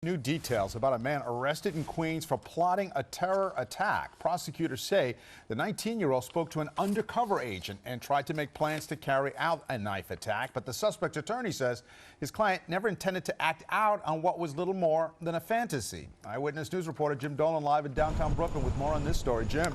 New details about a man arrested in Queens for plotting a terror attack. Prosecutors say the 19-year-old spoke to an undercover agent and tried to make plans to carry out a knife attack. But the suspect's attorney says his client never intended to act out on what was little more than a fantasy. Eyewitness News reporter Jim Dolan live in downtown Brooklyn with more on this story. Jim.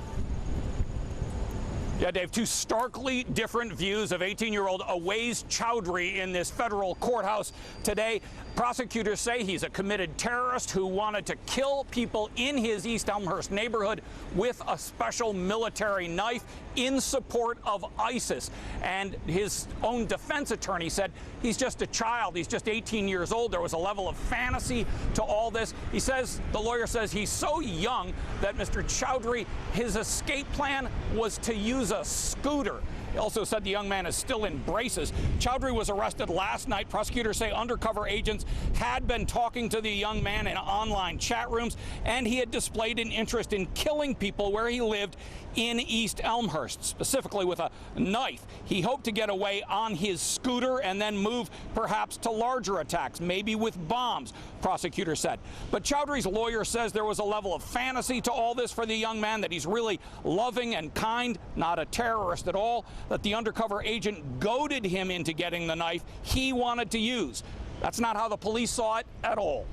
Yeah, Dave, two starkly different views of 18-year-old Awais Chudhary in this federal courthouse today. Prosecutors say he's a committed terrorist who wanted to kill people in his East Elmhurst neighborhood with a special military knife in support of ISIS. And his own defense attorney said he's just a child. He's just 18 years old. There was a level of fantasy to all this. He says, the lawyer says he's so young that Mr. Chudhary, his escape plan was to use a scooter. He also said the young man is still in braces. Chudhary was arrested last night. Prosecutors say undercover agents had been talking to the young man in online chat rooms, and he had displayed an interest in killing people where he lived in East Elmhurst, specifically with a knife. He hoped to get away on his scooter and then move perhaps to larger attacks, maybe with bombs, prosecutors said. But Chudhary's lawyer says there was a level of fantasy to all this for the young man, that he's really loving and kind, not a terrorist at all, that the undercover agent goaded him into getting the knife he wanted to use. That's not how the police saw it at all.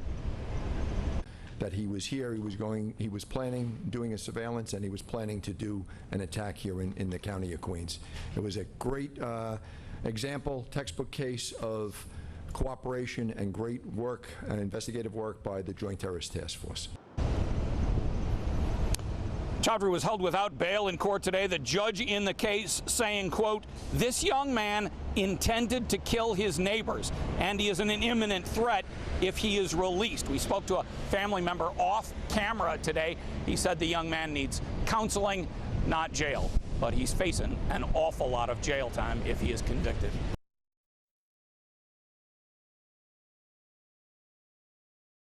That he was here, he was planning, doing a surveillance, and he was planning to do an attack here in the county of Queens. It was a great example, textbook case of cooperation and great work and investigative work by the Joint Terrorist Task Force. Chudhary was held without bail in court today. The judge in the case saying, quote, "This young man intended to kill his neighbors, and he is an imminent threat if he is released." We spoke to a family member off camera today. He said the young man needs counseling, not jail, but he's facing an awful lot of jail time if he is convicted.